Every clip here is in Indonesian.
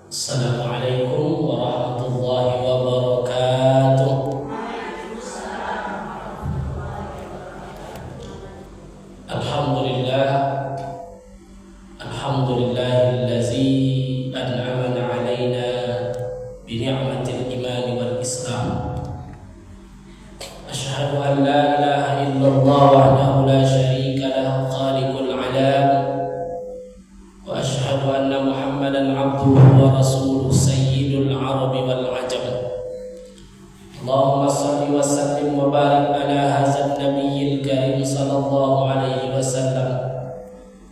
Assalamualaikum warahmatullahi wabarakatuh. Alhamdulillah, alhamdulillahillazi an'amana alaina bi ni'matil iman wal islam. Asyhadu an la ilaha illallah wahdahu la syarika lahu khaliqul alam. Wa asyhadu anna Muhammadan abduhu wa rasuluhu sayyidul arabi wal ajam. Allahumma salli wa sallim wa barik ala hadzal nabiyil karim sallallahu alaihi wasallam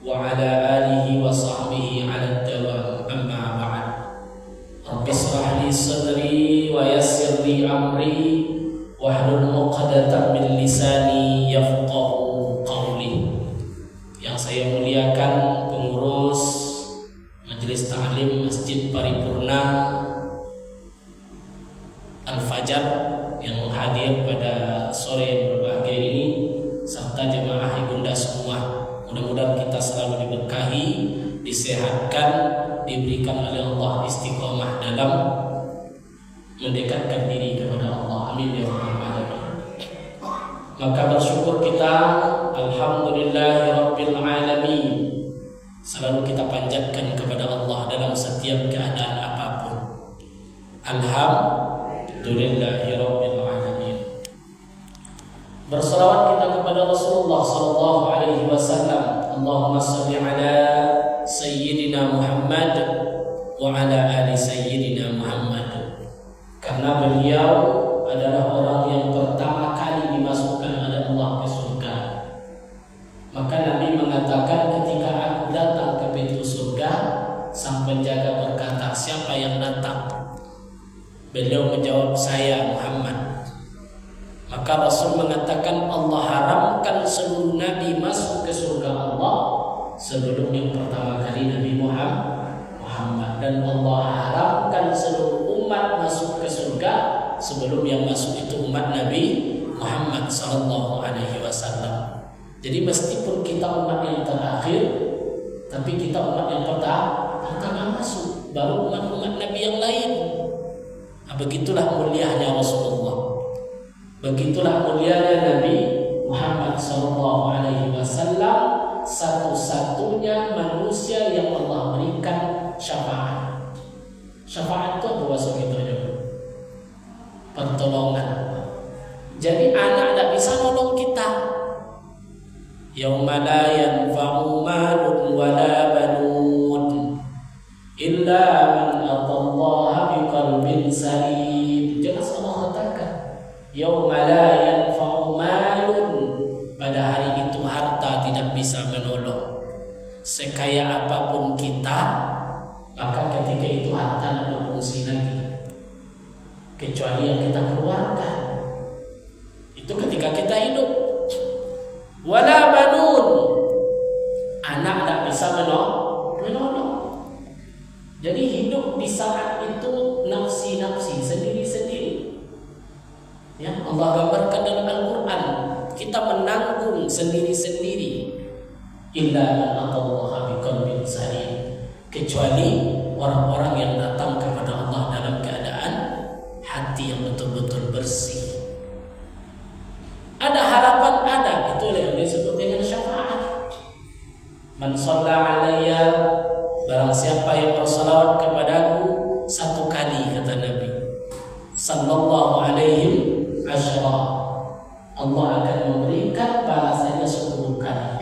wa ala alihi wa sahbihi ala dawam, amma ba'd. Rabbi shrah li sadri wa yassir li amri wahlul 'uqdatam min lisani yafqahu qawli. Yang saya muliakan pengurus Majelis Ta'lim Masjid Paripurna Al-Fajar yang hadir pada sore yang berbahagia ini, serta jemaah ibunda semua. Mudah-mudahan kita selalu diberkahi, disehatkan, diberikan oleh Allah istiqomah dalam mendekatkan diri kepada Allah. Amin ya rabbal alamin. Maka bersyukur kita, alhamdulillahirabbil alamin, selalu kita panjatkan kepada Allah dalam setiap keadaan apapun. Alhamdulillahirabbil alamin. Berselawat kita kepada Rasulullah sallallahu alaihi wasallam. Allahumma shalli ala sayyidina Muhammad wa ala ali sayyidina Muhammad. Karena beliau adalah orang yang pertama kali dimasukkan oleh Allah ke surga. Maka Nabi mengatakan, ketika aku datang ke pintu surga, sang penjaga berkata, siapa yang datang? Beliau menjawab, saya Muhammad. Maka Rasul mengatakan, Allah haramkan seluruh Nabi masuk ke surga Allah sebelum yang pertama kali Nabi Muhammad. Dan Allah haramkan seluruh umat masuk ke surga sebelum yang masuk itu umat Nabi Muhammad sallallahu alaihi wasallam. Jadi meskipun kita umat yang terakhir, tapi kita umat yang pertama masuk, baru umat-umat Nabi yang lain. Nah, begitulah mulianya Rasulullah, begitulah mulianya Nabi Muhammad sallallahu alaihi wasallam, satu-satunya manusia yang Allah berikan syafaat. Syafaat itu apa bahasa kita? Pertolongan. Jadi anak tidak bisa nolong kita. Yauma la yanfa'u malun wala banun illa man atallaha biqalbin salim. Jelas Allah katakan, yauma la yanfa'u malun, pada hari itu harta tidak bisa menolong. Sekaya apapun kita, maka ketika itu harta tidak berfungsi lagi, kecuali yang kita keluarkan. Itu ketika kita hidup. Wala banun, anak tidak bisa menolong. Jadi hidup di saat itu nafsi-nafsi, sendiri-sendiri. Ya, Allah gambarkan dalam Al-Quran, kita menanggung sendiri-sendiri. Illa man atallaha biqalbin salim, kecuali orang-orang yang datang kepada Allah dalam keadaan hati yang betul-betul bersih. Ada harapan, ada, itu yang disebut dengan syafaat. Man shalla alayya, barang siapa yang bersalawat kepadaku satu kali, kata Nabi sallallahu alaihi asyara, Allah akan memberikan balasannya 10 kali.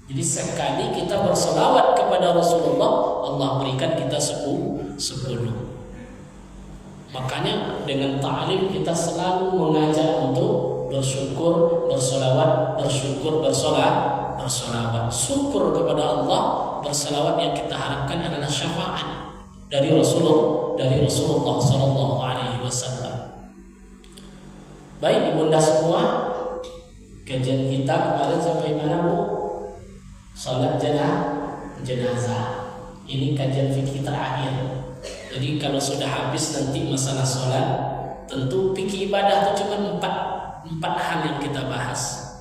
Jadi sekali kita bersalawat kepada Rasulullah, Allah berikan kita 10. Makanya dengan ta'lim kita selalu mengajak untuk bersyukur, bersolawat, bersyukur, bersolawat. Syukur kepada Allah, bersalawat yang kita harapkan adalah syafaat dari Rasulullah sallallahu alaihi wasallam. Baik ibunda semua, kajian kita kemarin sampai mana, Bu? Salat jenazah. Ini kajian fikih terakhir. Jadi kalau sudah habis nanti masalah salat, tentu fikih ibadah itu cuma empat hal yang kita bahas.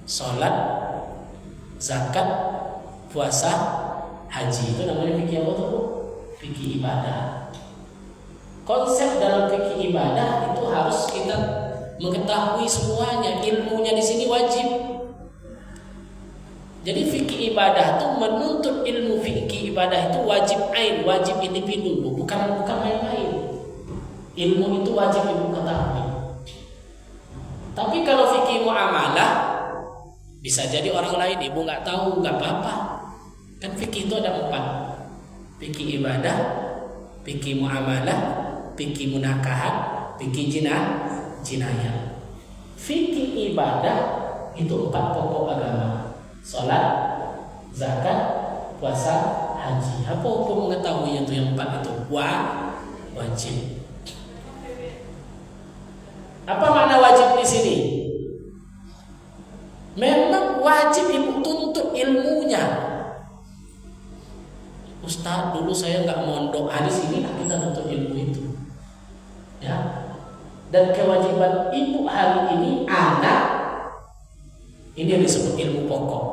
Salat, zakat, puasa, haji. Itu namanya fikih apa tuh? fikih ibadah. Konsep dalam fikih ibadah itu harus kita mengetahui semuanya. Ilmunya di sini wajib. Jadi fikih ibadah itu menuntut ilmu fikih ibadah itu wajib ain, wajib individu, bukan main-main. Ilmu itu wajib ibu ketahui. Tapi kalau fikih muamalah bisa jadi orang lain ibu nggak tahu, nggak apa-apa. Kan fikih itu ada 4. Fikih ibadah, fikih muamalah, fikih munakahat, fikih jinayah. Fikih ibadah itu 4 pokok agama: salat, zakat, puasa, haji. Apa hukum mengetahui yang 4 itu? Wajib. Apa makna wajib di sini? Memang wajib ibu tuntut ilmunya. Ustaz, dulu saya nggak mondok. Di sini kita nuntut ilmu itu. Ya. Dan kewajiban ibu hari ini anak ini yang disebut ilmu pokok.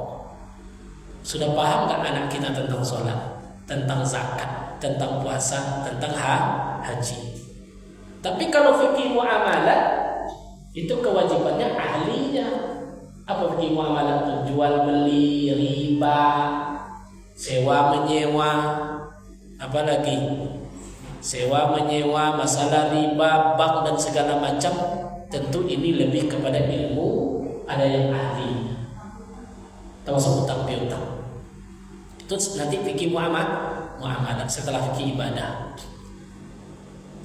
Sudah paham nggak anak kita tentang sholat, tentang zakat, tentang puasa, tentang haji? Tapi kalau fikih muamalah itu kewajibannya ahlinya. Apa fikih muamalah itu? Jual beli, riba, sewa menyewa, apa lagi? Sewa menyewa, masalah riba, bank dan segala macam. Tentu ini lebih kepada ilmu, ada yang ahli. Termasuk utang piutang. Itu nanti fikih muamalah setelah fikih ibadah.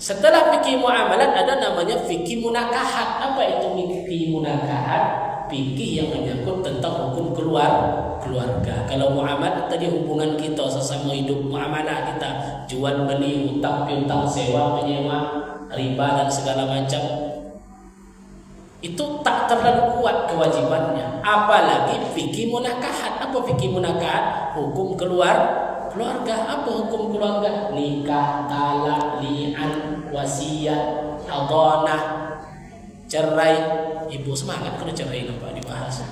Setelah fikih muamalah ada namanya fikih munakahat. Apa itu fikih munakahat? Fikih yang menyangkut tentang hukum keluarga. Kalau muamalah tadi hubungan kita sesama hidup, muamalah kita jual beli, utang piutang, sewa menyewa, riba dan segala macam. Itu tak terlalu kuat kewajibannya. Apalagi fikih munakahat. Apa fikih munakahat? Hukum keluarga. Apa hukum keluarga? Nikah, talak, li'an, wasiat, hadhanah, cerai. Ibu semangat kalau cerai nampak dibahas.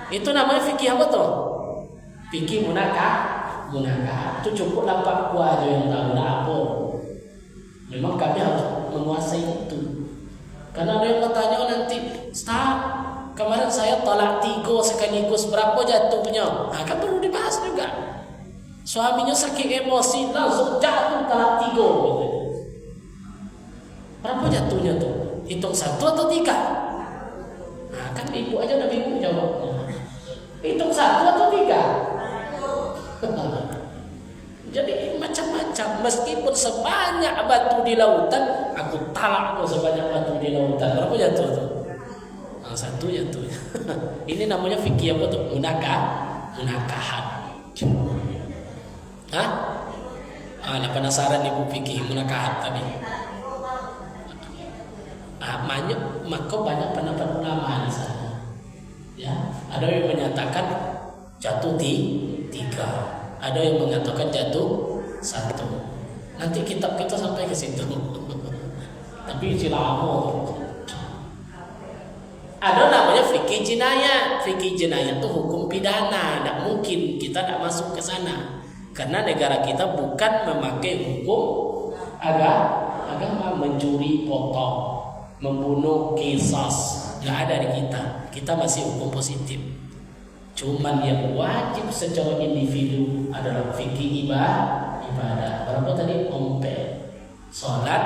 Itu namanya fikih apa tuh? Fikih munakahat. Itu cukup lapak gua aja yang tahu apa. Memang kami harus menguasai itu. Karena ada yang bertanya nanti, Ustaz, kemarin saya talak 3 sekaligus, berapa jatuhnya? Kan perlu dibahas juga. Suaminya sakit emosi, langsung jatuh talak 3 gitu. Berapa jatuhnya tuh? Hitung 1 atau 3? Kan ibu aja udah bingung jawabnya. Hitung 1 atau 3? Jadi macam-macam. Meskipun sebanyak batu di lautan, aku talak kok sebanyak batu di lautan. Berapa jatuh tuh? 1 jatuh. Ini namanya fikih apa tuh? Munakahat. Hah? Penasaran ibu fikih munakahat tadi. Maka banyak pendapat ulama di sana. Ya, ada yang menyatakan jatuh 3, ada yang mengatakan jatuh 1. Nanti kitab kita sampai ke situ. Tapi cilamo. Ada namanya fikih jinayah. Fikih jinayah itu hukum pidana. Tidak mungkin kita tidak masuk ke sana. Karena negara kita bukan memakai hukum agama mencuri potong, membunuh qisas. Nggak ada di kita. Kita masih hukum positif. Cuman yang wajib secara individu adalah fikih ibadah. Berapa tadi? 4. Salat,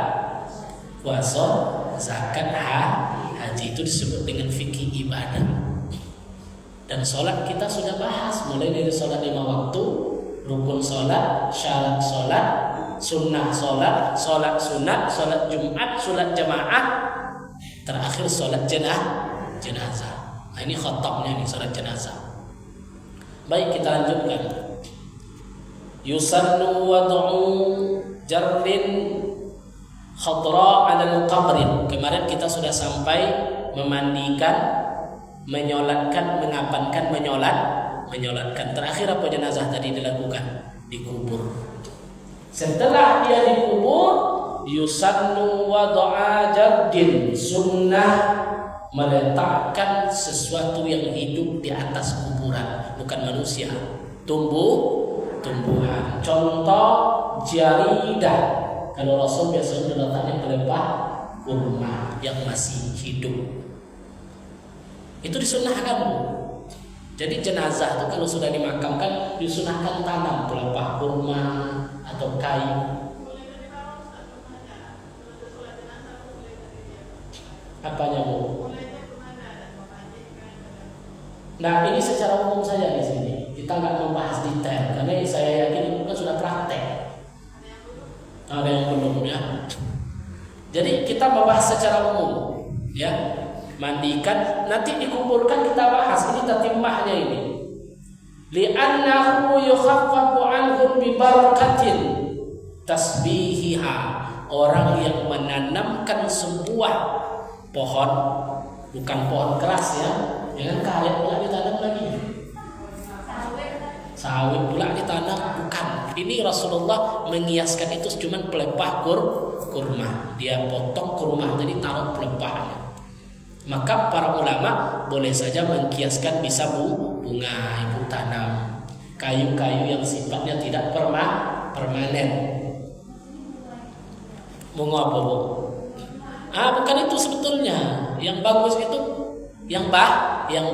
puasa, zakat, haji. Itu disebut dengan fikih ibadah. Dan salat kita sudah bahas, mulai dari salat 5 waktu, rukun salat, syarat salat, sunnah salat, salat sunat, salat Jumat, salat jamaah, terakhir salat jenazah. Nah, ini khatamnya nih, salat jenazah. Baik, kita lanjutkan. Yusannu wad'u jarrin khadra 'alal qabrin. Kemarin kita sudah sampai memandikan, menyolatkan, mengapankan, menyolatkan. Terakhir apa jenazah tadi dilakukan? Dikubur. Setelah dia dikubur, yusannu wad'a jardin, sunnah meletakkan sesuatu yang hidup di atas kuburan, bukan manusia, tumbuhan. Contoh jaridah. Kalau Rasul biasanya letaknya pelepah kurma yang masih hidup. Itu disunahkan, Bu. Jadi jenazah itu kalau sudah dimakamkan disunahkan tanam pelepah kurma atau kayu. Apanya, Bu? Nah, ini secara umum saja di sini. Kita nggak membahas detail karena saya yakin itu kan sudah praktek. Ada yang belum ya. Jadi kita membahas secara umum, ya. Mandikan, nanti dikumpulkan kita bahas ini tatimahnya ini. Li'annahu yukhaffafu anhum bi barakatin tasbihiha. Orang yang menanamkan sebuah pohon, bukan pohon keras ya, jangan karet pula ditanam lagi. Sawit pula ditanam, bukan. Ini Rasulullah mengiaskan itu cuma pelepah kurma. Dia potong kurma tadi taruh pelepahnya. Maka para ulama boleh saja mengkiaskan bisa bunga ibu tanam, kayu-kayu yang sifatnya tidak permanen. Bunga apa, Bu? Bukan itu sebetulnya. Yang bagus itu yang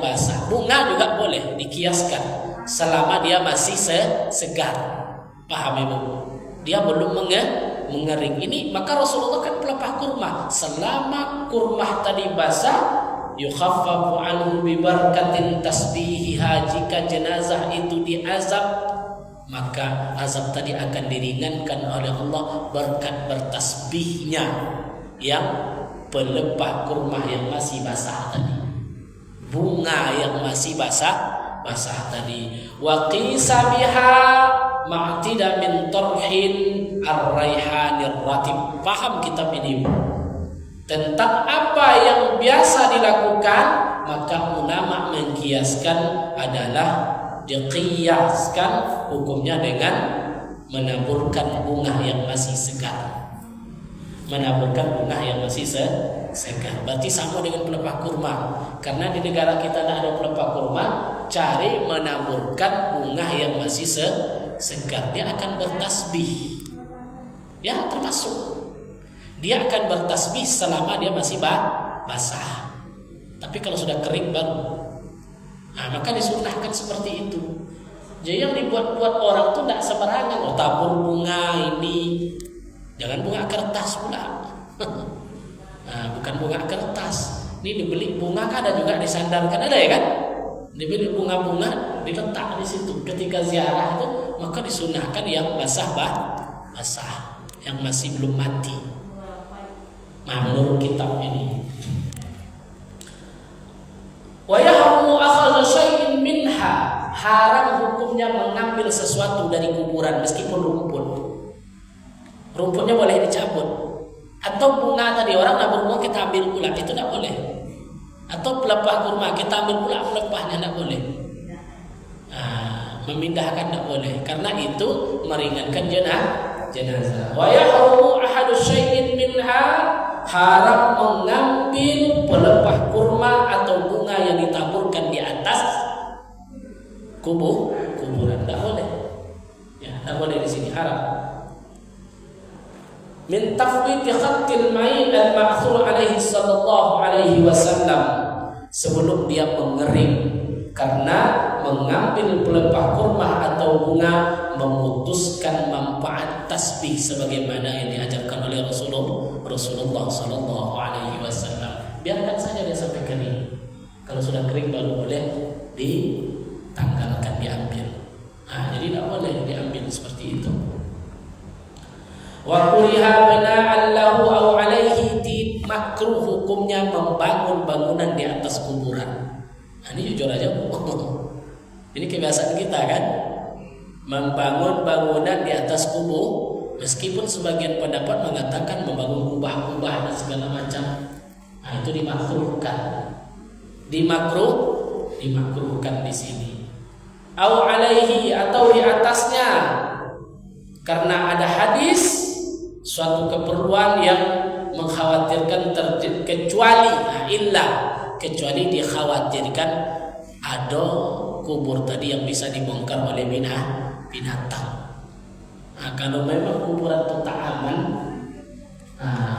basah. Bunga juga boleh dikiaskan selama dia masih segar. Paham, Ibu? Dia belum mengering. Ini maka Rasulullah kan pelepah kurma. Selama kurma tadi basah, yukhaffafu anhu bi barakatin tasbihiha. Jika jenazah itu diazab, maka azab tadi akan diringankan oleh Allah berkat bertasbihnya yang pelepah kurma yang masih basah tadi, bunga yang masih basah tadi. Wa qisa biha ma'tida min tarhin ar-raihanir ratib. Paham kitab ini tentang apa yang biasa dilakukan, maka ulama mengkiaskan adalah diqiyaskan hukumnya dengan menaburkan bunga yang masih segar. Menaburkan bunga yang masih segar. Berarti sama dengan pelepah kurma. Karena di negara kita tidak ada pelepah kurma, cari menaburkan bunga yang masih segar. Dia akan bertasbih. Ya, termasuk. Dia akan bertasbih selama dia masih basah. Tapi kalau sudah kering baru. Maka disunahkan seperti itu. Jadi yang dibuat-buat orang tuh tidak sembarangan. Tabur bunga ini. Jangan bunga kertas pula. Bukan bunga kertas. Ini dibeli bunga kan ada juga disandarkan, ada ya kan? Dibeli bunga-bunga diletak di situ. Ketika ziarah itu maka disunahkan yang basah, yang masih belum mati. Menurut kitab ini. Wa yahrumu akhadhu syai'in minha. Haram hukumnya mengambil sesuatu dari kuburan meskipun rumput. Rumputnya boleh dicabut. Atau bunga tadi orang nabur bunga kita ambil pula, itu tidak boleh. Atau pelepah kurma kita ambil pula pelepahnya, tidak boleh. Memindahkan tidak boleh karena itu meringankan jenazah. Wa yahrumu ahadu syai'in minha. Haram mengambil pelepah kurma atau bunga yang ditaburkan di atas kuburan, tidak boleh. Ya, tidak boleh di sini, haram. Min tafwiti khattil ma'in al-ma'thur alaihi sallallahu alaihi wasallam, sebelum dia mengering, karena mengambil pelepah kurma atau bunga memutuskan manfaat tasbih sebagaimana yang diajarkan oleh Rasulullah sallallahu alaihi wasallam. Biarkan saja dia sampai kering. Kalau sudah kering baru boleh ditanggalkan, diambil. Jadi tidak boleh diambil seperti itu. Wa kuriha bina'an lahu aw alaihi, makruh hukumnya membangun bangunan di atas kuburan. Ini jujur aja, Bu. Ini kebiasaan kita kan, membangun bangunan di atas kubur. Meskipun sebagian pendapat mengatakan membangun kubah-kubah dan segala macam, itu dimakruhkan. Dimakruhkan di sini. Aw alaihi, atau di atasnya, karena ada hadis suatu keperluan yang mengkhawatirkan kecuali dikhawatirkan ada kubur tadi yang bisa dibongkar oleh binatang. Nah, kalau memang kuburan itu tak aman,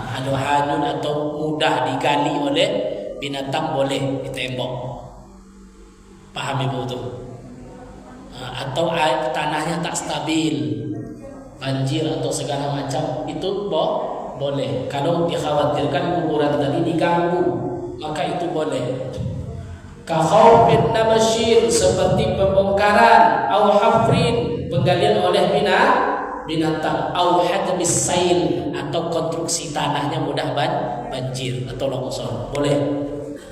ada hanyut atau mudah digali oleh binatang, boleh ditembok. Paham ibu tuh? Atau tanahnya tak stabil, banjir atau segala macam, itu boleh. Kalau dikhawatirkan kuburan tadi diganggu, maka itu boleh. Kakhawfin nabashir, seperti pembongkaran, au hafrin, penggalian oleh binatang, au hadmis sail, atau konstruksi tanahnya mudah banjir atau longsor, boleh.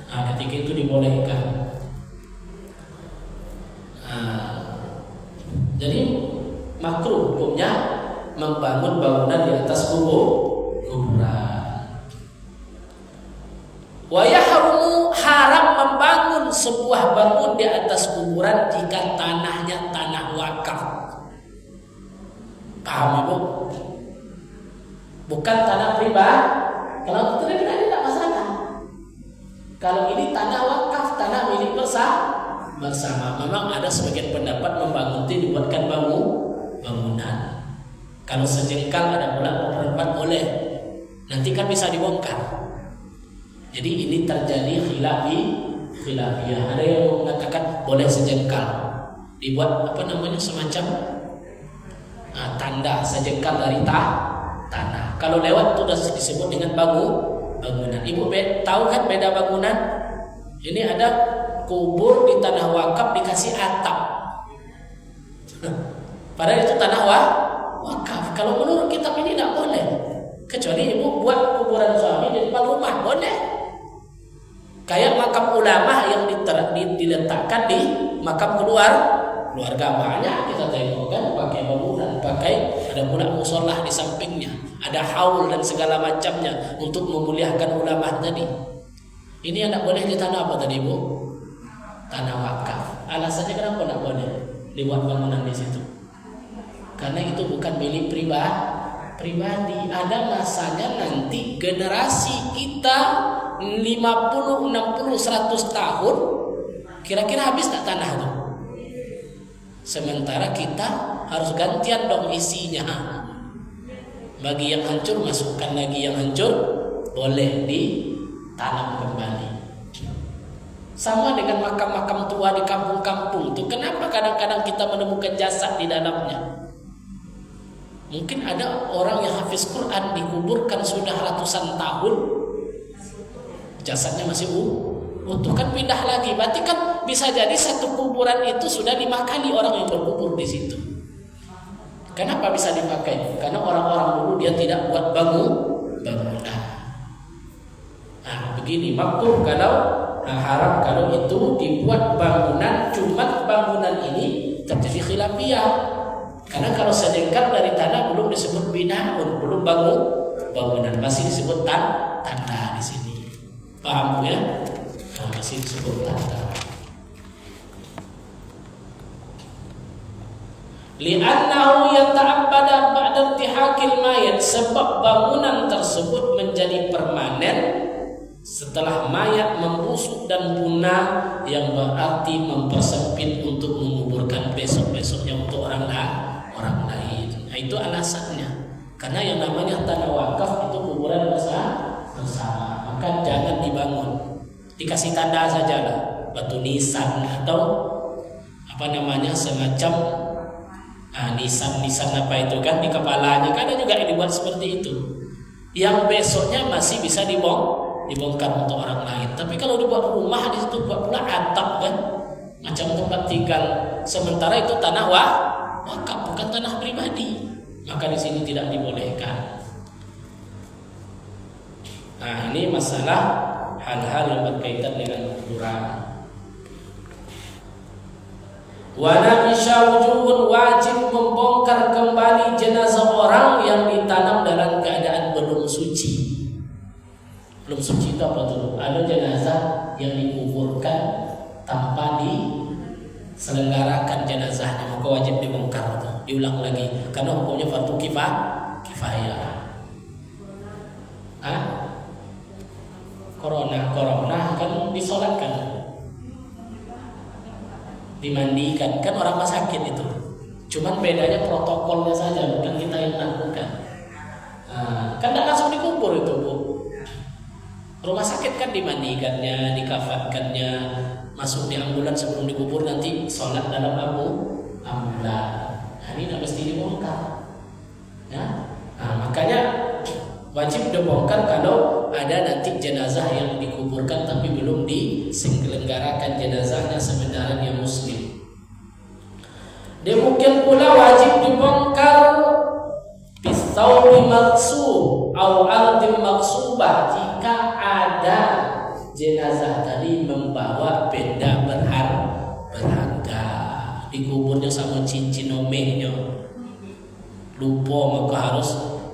Ketika itu dibolehkan. Jadi makruh hukumnya membangun bangunan di atas kuburan. Wa yahrumu, haram membangun sebuah bangun di atas kuburan jika tanahnya tanah wakaf. Paham ibu? Bukan tanah pribadi. Kalau tanah pribadi tidak masalah. Kalau ini tanah wakaf, tanah milik bersama. Memang ada sebagian pendapat membangun itu dibuatkan bangunan. Kalau sejengkal ada pula pendapat boleh. Nanti kan bisa dibongkar. Jadi ini terjadi khilafiyah. Ada yang mengatakan boleh sejengkal, dibuat semacam tanda sejengkal dari tanah. Kalau lewat itu sudah disebut dengan bangunan. Ibu tahu kan beda bangunan? Ini ada kubur di tanah wakaf dikasih atap. Padahal itu tanah wakaf. Kalau menurut kitab ini tidak boleh. Kecuali ibu buat kuburan suami di depan rumah, boleh. Kayak makam ulama yang diletakkan di makam keluarga, banyak kita tengok kan pakai bangunan, ada pula musolah di sampingnya, ada haul dan segala macamnya untuk memuliakan ulama tadi. Ini yang tidak boleh di tanah apa tadi ibu? Tanah wakaf. Alasannya kenapa tidak boleh dibuat bangunan di situ? Karena itu bukan milik pribadi. Ada masanya nanti generasi kita 50, 60, 100 tahun kira-kira habis tak tanah itu? Sementara kita harus gantian dong isinya. Bagi yang hancur masukkan lagi, yang hancur boleh ditanam kembali. Sama dengan makam-makam tua di kampung-kampung itu, kenapa kadang-kadang kita menemukan jasad di dalamnya? Mungkin ada orang yang hafiz Quran dikuburkan sudah ratusan tahun, jasadnya masih utuh, kan pindah lagi. Berarti kan bisa jadi satu kuburan itu sudah dimakani orang yang berkubur di situ. Kenapa bisa dipakai? Karena orang-orang dulu dia tidak buat bangunan. Nah, begini, makruh haram kalau itu dibuat bangunan, cuma bangunan ini terjadi khilafiyah. Karena kalau sedengkal dari tanah belum disebut binaun, belum bangunan, masih disebut tanah di sini. Paham ya? Masih disebut tanah. Li'annahu yata'abbada ba'da intihakil mayat, sebab bangunan tersebut menjadi permanen setelah mayat membusuk dan punah, yang berarti mempersempit untuk menguburkan besok-besoknya untuk orang lain. Nah, itu alasannya. Karena yang namanya tanah wakaf itu kuburan bersama, maka jangan dibangun. Dikasih tanda saja lah, batu nisan atau semacam nisan apa itu kan di kepalanya. Kan ada juga yang dibuat seperti itu. Yang besoknya masih bisa dibongkar untuk orang lain. Tapi kalau dibuat rumah di situ buat pula atap kan, macam tempat tinggal. Sementara itu tanah wakaf, bukan tanah pribadi. Maka di sini tidak dibolehkan. Nah, ini masalah hal-hal yang berkaitan dengan kuburan. Wa nabisha wujubun, wajib membongkar kembali jenazah orang yang ditanam dalam keadaan belum suci. Belum suci itu apa tuh? Ada jenazah yang dikuburkan tanpa diselenggarakan jenazahnya, maka wajib dibongkar tuh. Diulang lagi karena hukumnya fardu kifayah. Corona kan disolatkan, dimandikan, kan orang sakit itu. Cuman bedanya protokolnya saja, bukan kita yang lakukan. Kan tidak langsung dikubur itu, Bu. Rumah sakit kan dimandikannya, dikafankannya, masuk di ambulan sebelum dikubur, nanti sholat dalam ambulan. Nah, ini tidak mesti dibongkar. Ya? Makanya wajib dibongkar kalau ada nanti jenazah yang dikuburkan tapi belum diselenggarakan jenazahnya sementara dia muslim. Demikian pula wajib dibongkar bisawbi maksub atau ardim maksubah jika ada jenazah tadi membawa benda berharga, dikuburnya sama cincin omehnya, lupa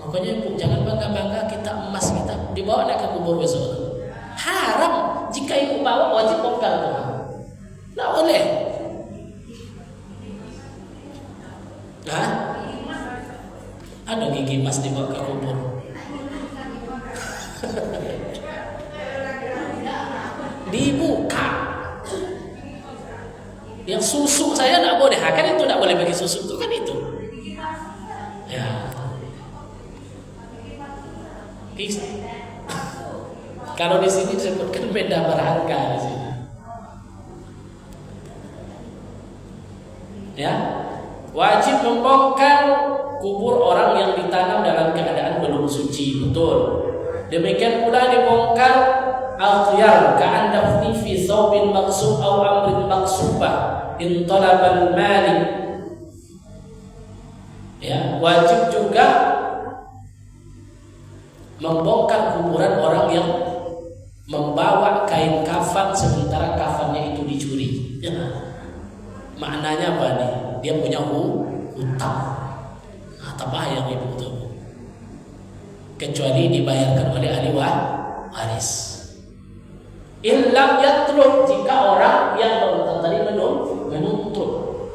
makanya ibu jangan bangga kita emas kita dibawa naik ke kubur besok. Haram jika ibu bawa, wajib bongkar tuh, nggak boleh. Ada gigi emas dibawa ke kubur. Dibuka. Yang susu saya tidak boleh, kan itu tidak boleh bagi susu itu kan itu. Ya. Kalau di sini disebutkan benda berharga di sini. Ya. Wajib membongkar kubur orang yang ditanam dalam keadaan belum suci, betul. Demikian pula dibongkar al-khiyar ka'an dafni fi thawbin maqsub aw amrin maqsubah in talabal mali. Ya, wajib juga membongkar kuburan orang yang membawa kain kafan sementara kafannya itu dicuri. Ya. Maknanya apa nih? Dia punya hutang. Bahaya ibu itu, kecuali dibayarkan oleh ahli waris. Illam yatlub, jika orang yang tadi menuntut,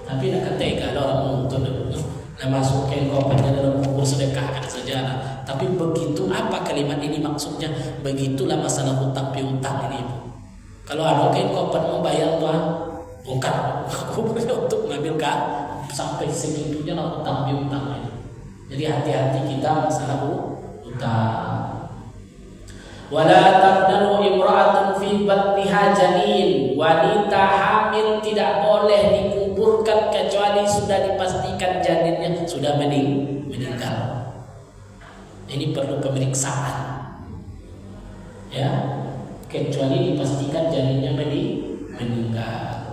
tapi nak tega orang menuntut, nah masukkan kopernya dalam kubur sedekahkan saja. Tapi begitu apa kalimat ini maksudnya? Begitulah masalah hutang piutang ini, ibu. Kalau ada kain koper membayar tuan, bongkar kuburnya untuk mengambil sampai segitunya lah hutang piutang ini. Jadi hati-hati kita masalah hutang. Wala tabdanu imra'atun fi batniha janin. Wanita hamil tidak boleh dikuburkan kecuali sudah dipastikan janinnya sudah meninggal. Ini perlu pemeriksaan. Ya, kecuali dipastikan janinnya meninggal.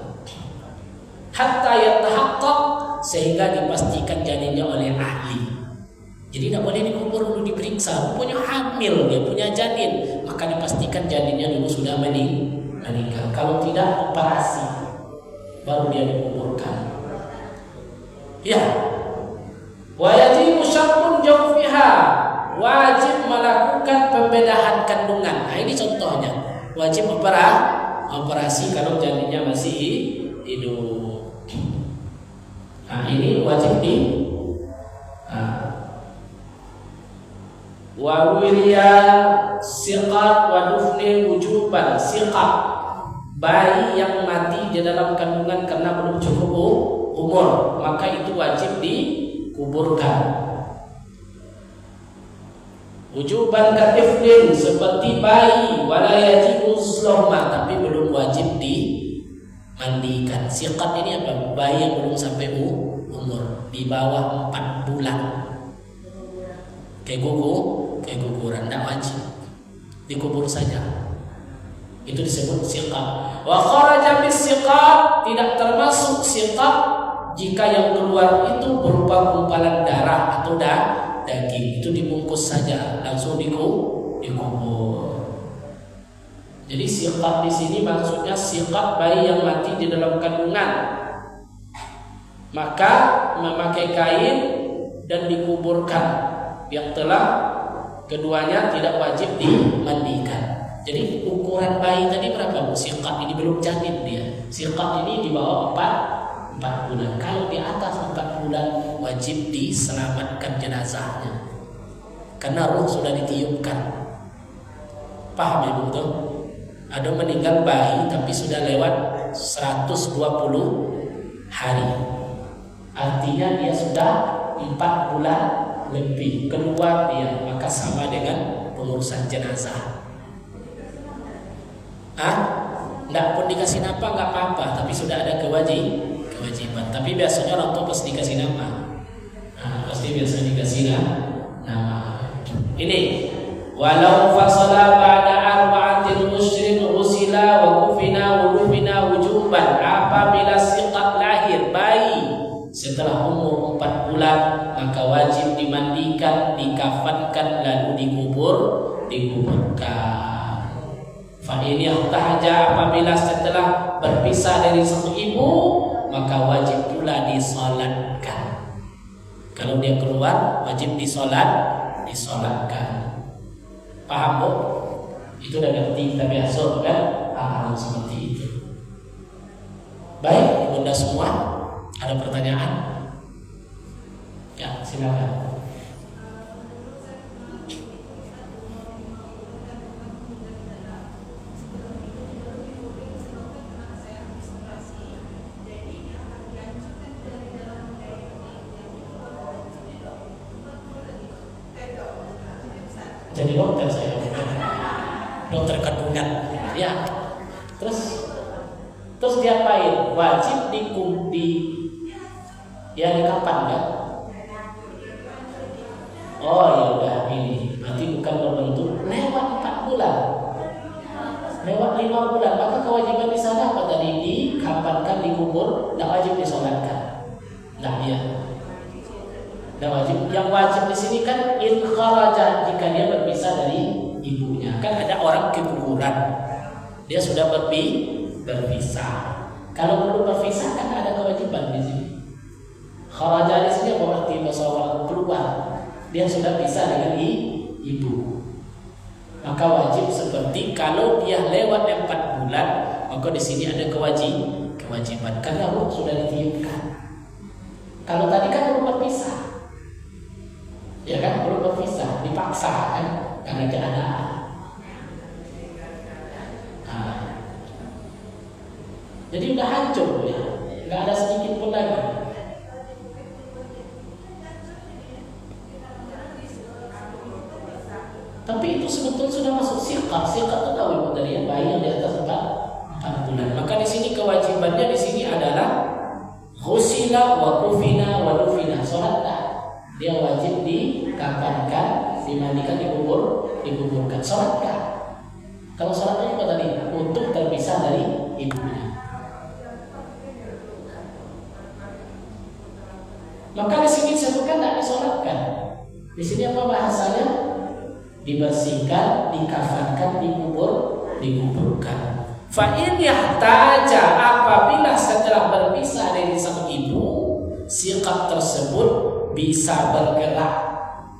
Hatta yatahaqqaq, sehingga dipastikan janinnya oleh ahli. Jadi tidak boleh dikubur dulu diperiksa, punya hamil, dia punya janin, maka dipastikan janinnya dulu sudah meninggal. Kalau tidak, operasi, baru dia dikuburkan. Ya, wajib syartun jawfiha, wajib melakukan pembedahan kandungan. Nah, ini contohnya, wajib operasi kalau janinnya masih hidup. Nah, ini wajib wa wirya siqat wa dufni wujuban. Siqat, bayi yang mati di dalam kandungan karena belum cukup umur, maka itu wajib dikuburkan. Wujuban katiflin, seperti bayi, wala yajibu zulma, tapi belum wajib dimandikan. Siqat ini apa? Bayi yang belum sampai umur, di bawah 4 bulan. Kayak guguran, tidak wajib dikubur saja. Itu disebut siqat. Wa kharaja bis siqat, tidak termasuk siqat jika yang keluar itu berupa gumpalan darah atau daging. Itu dibungkus saja, langsung dikubur. Jadi siqat di sini maksudnya siqat bayi yang mati di dalam kandungan, maka memakai kain dan dikuburkan. Yang telah keduanya tidak wajib dimandikan. Jadi ukuran bayi tadi berapa? Siqat ini belum janin dia. Siqat ini di bawah 4 bulan. Kalau di atas 4 bulan wajib diselamatkan jenazahnya, karena ruh sudah ditiupkan. Paham ibu tuh? Ada meninggal bayi tapi sudah lewat 120 hari. Artinya dia sudah 4 bulan lebih keluar dia, maka sama dengan pengurusan jenazah. Nggak pun dikasih nama nggak apa-apa, tapi sudah ada kewajiban. Tapi biasanya orang tua pasti dikasih nama. Pasti biasanya dikasih nama. Ini walau fasala ba'da arba'atil musyrin usila wa kufina wulufina wujuban. Apabila siqat lahir bayi setelah umur 4 bulan, maka wajib dimandikan, dikafankan, lalu dikuburkan. Fa ini tahja, apabila setelah berpisah dari satu ibu, maka wajib pula disolatkan. Kalau dia keluar, wajib disolatkan. Paham bu? Itu udah ngerti, kita biasa kan hal seperti itu. Baik, bunda semua, ada pertanyaan? Ya, silakan. Jadi dokter saya, dokter kandungan, ya. Terus diapain? Wajib dikapan kan? Oh ya udah, ini berarti bukan berbentuk lewat 4 bulan, lewat 5 bulan, maka kewajiban di sana apa tadi? Dikapankan, dikubur, tidak wajib disolatkan. Nah iya. Dan wajib, yang wajib di sini kan in kharaja, jika dia berpisah dari ibunya. Kan ada orang keguguran, dia sudah berpisah. Kalau belum berpisah kan ada kewajiban di sini. Kharaja di sini berarti bahasa keluar, dia sudah pisah dengan ibu. Maka wajib seperti kalau dia lewat 4 bulan, maka di sini ada kewajiban karena ruh sudah ditiupkan. Kalau tadi kan belum berpisah. Ya kan, belum berpisah, dipaksa kan, karena keadaan. Jadi udah hancur ya, nggak ada sedikit pun lagi. Tapi itu sebetulnya sudah masuk siqah. Siqah itu tahu ibu dari yang bayi yang di atas 4 bulan. Maka di sini kewajibannya di sini adalah ghusila wa kufina wa lufina, sholatlah. Dia wajib dikafankan, dimandikan, dikuburkan. Sholatkan. Kalau sholatnya apa tadi? Untuk terpisah dari ibunya. Maka di sini disebutkan tidak disolatkan. Di sini apa bahasanya? Dibersihkan, dikafankan, dikuburkan. Fa in yahtaja, apabila setelah berpisah dari sang ibu, siqat tersebut bisa bergerak,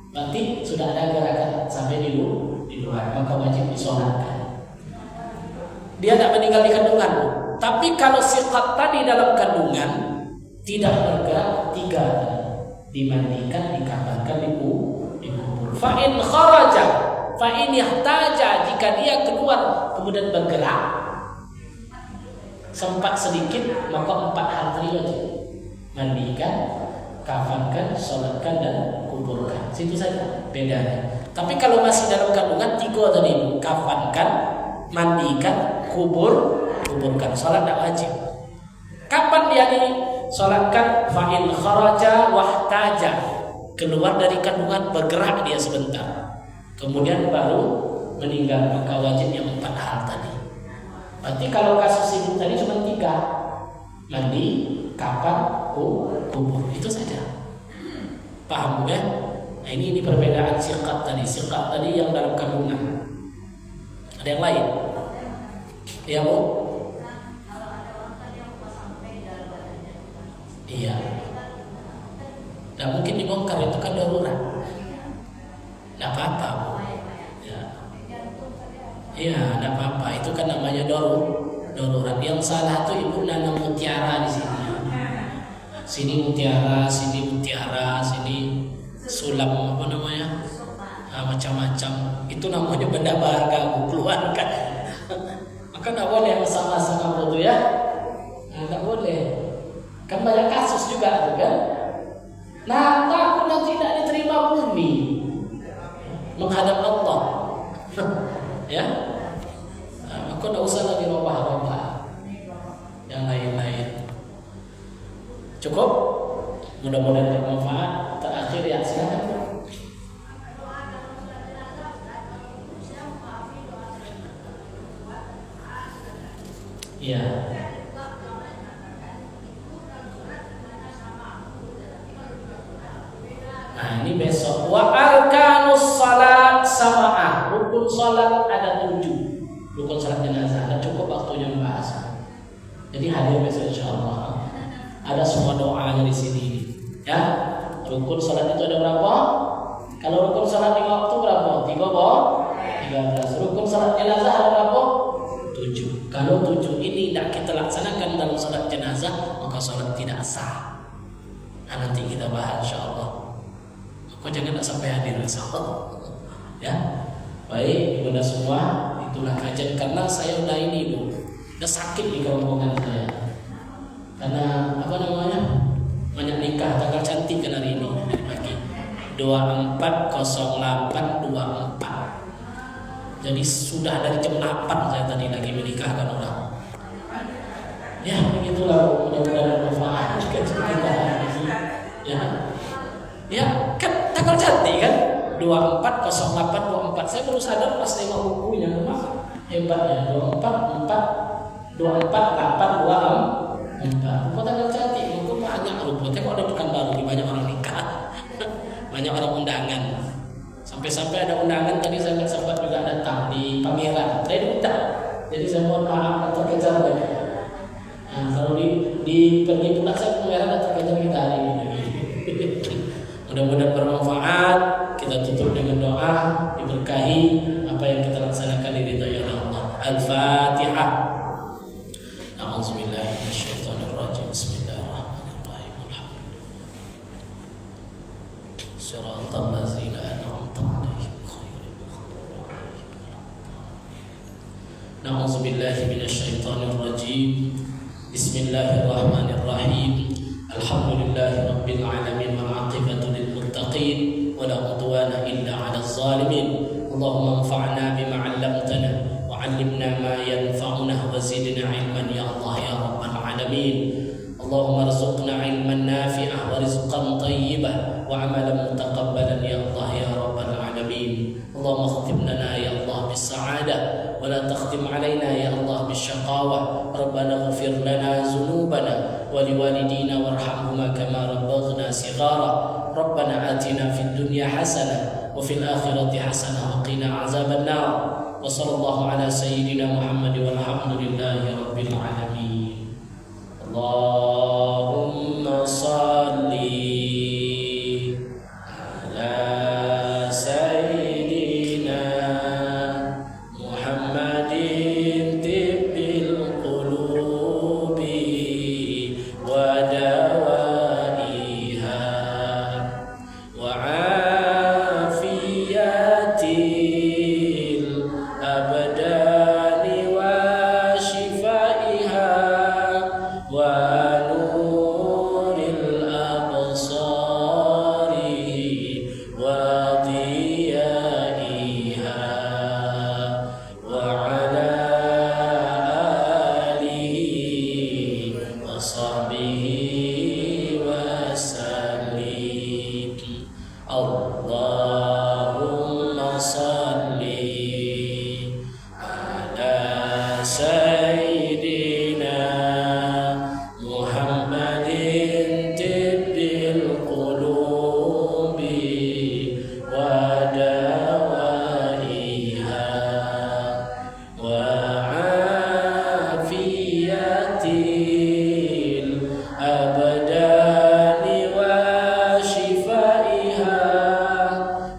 berarti sudah ada gerakan sampai di luar, maka wajib disolatkan. Dia tidak meninggal di kandungan, tapi kalau siqat tadi dalam kandungan tidak bergerak, 3 dimandikan, dikafankan, dikubur. Fa in kharaja, fa in yahtaja, jika dia keluar kemudian bergerak sempat sedikit, maka 4 hal tadi wajib: mandikan, kafankan, sholatkan, dan kuburkan. Situ saja bedanya. Tapi kalau masih dalam kandungan 3 tadi, kafankan, mandikan, kuburkan. Sholat tidak wajib. Kapan dia sholatkan? Fa'in kharaja wahtaja, keluar dari kandungan, bergerak dia sebentar, kemudian baru meninggal, maka wajib yang 4 hal tadi. Berarti kalau kasus ibu tadi cuma 3, mandi, kafan, kubur, itu saja. Paham ya? Nah, ini perbedaan siqat tadi. Siqat tadi yang dalam kandungan. Ada yang lain? Ya bu? Iya. Nah, mungkin dibongkar, itu kan darurat. Tidak apa-apa bu. Ya. Iya, tidak apa-apa. Itu kan namanya darurat. Yang salah tuh ibu nanam mutiara di sini. Sini mutiara, sini sulam, apa namanya, macam-macam. Itu namanya benda berharga aku keluarkan. Maka tidak boleh masa-masa kamu tuh ya, tidak boleh. Kan banyak kasus juga kan. Nah, takut nanti tidak diterima bumi menghadap Allah. Ya, aku tidak usah lagi robah-robah yang lain-lain. Cukup? Mudah-mudahan bermanfaat. Terakhir ya, silakan. Iya. Nah, ini besok. Wa arkanus salat sab'ah. Rukun salat ada 7. Rukun salat jenazah ada, cukup waktunya membahas. Jadi hadir besok insyaallah. Ada semua doanya di sini. Ya. Rukun salat itu ada berapa? Kalau rukun salat 5 waktu berapa? 13. Rukun salat jenazah ada berapa? 7. Kalau 7 ini tidak kita laksanakan dalam salat jenazah, maka salat tidak sah. Nah, nanti kita bahas insyaallah. Kau jangan tak sampai hadir insyaallah. Ya. Baik, Bunda semua, itulah kajian karena saya udah ini, Bu. Udah sakit di kerongkongan saya. Karena apa namanya? Banyak nikah, tanggal cantik kan hari ini dari pagi. 240824. Jadi sudah dari jam 8 saya tadi lagi menikahkan orang. Ya, begitulah, mudah-mudahan bermanfaat kita hari ini. Ya. Ya, kan tanggal cantik kan? 240824. Saya baru sadar pas nengok bukunya, memang hebatnya. 24 tanggal cantik. Itu banyak rupanya kok ada pekan baru di banyak orang nikah. Banyak orang undangan. Sampai-sampai ada undangan tadi saya nggak sempat juga datang di pameran. Saya diundang. Jadi saya mohon maaf terkejar banyak. Nah, kalau di pergi pulang saya pameran terkejar kita hari ini. Mudah-mudahan bermanfaat. Kita tutup dengan doa, diberkahi apa yang kita laksanakan diridhai oleh Allah. Al-Fatihah. A'udzubillahi minasyaitonirrajim. Bismillahirrahmanirrahim. Shiratal ladzina an'amta 'alaihim ghairil maghdubi 'alaihim. A'udzubillahi minasyaitonirrajim. Bismillahirrahmanirrahim. Alhamdulillahi rabbil alamin wal 'aqibatu lil muttaqin wa la 'udwana illa 'alal zalimin. Allahumma anfa'na bima 'allamtana wa 'allimna ma yanfa'una wa zidna 'ilman ya Allah ya rabbal alamin. Allahumma arzuqna 'ilman nafi'an wa rizqan thayyiban wa 'amalan mutaqabbalan ya Allah ya rabbal alamin. Allahumma khtim lana ya Allah bis sa'adah wa la takhtim 'alaina ya Allah bis syaqawah. Rabbana ighfir lana dhunubana wa liwalidina warhamhuma kama rabbaghna shighara. Rabbana atina fid dunya hasanah wa fil akhirati hasanah wa qina azaban nar. Wa sallallahu ala sayyidina Muhammad walhamdulillahi rabbil alamin. Allahumma salli ala sayyidina Muhammadin tibbil qulubi wa dawaiha wa afiyatil abdani wa shifaiha wa nuril absari wa diyaiha wa ala alihi wa sahbihi wa sallim. Allahumma salli ala sayyidina Muhammadin tibbil qulubi wa dawaiha wa afiyatil abdani wa shifaiha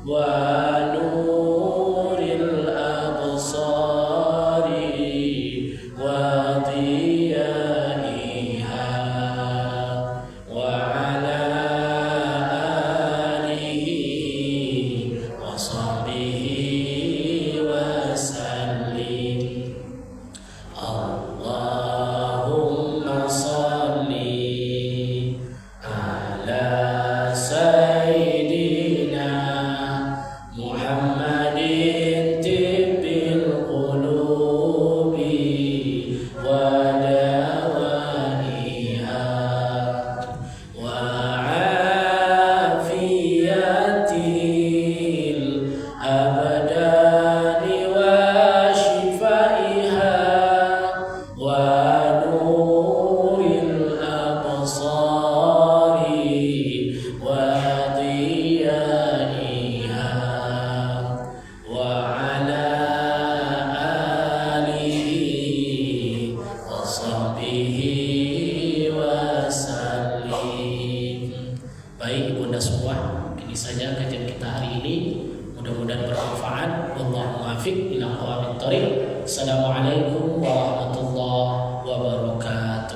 wa nuril absari wa diyaiha wa ala alihi wa sahbihi wa sallim. Allahumma salli Baik ibunda semua, ini saja kajian kita hari ini. Mudah-mudahan bermanfaat. Wallahu muwaffiq ila aqwamit thoriq. Assalamualaikum warahmatullahi wabarakatuh.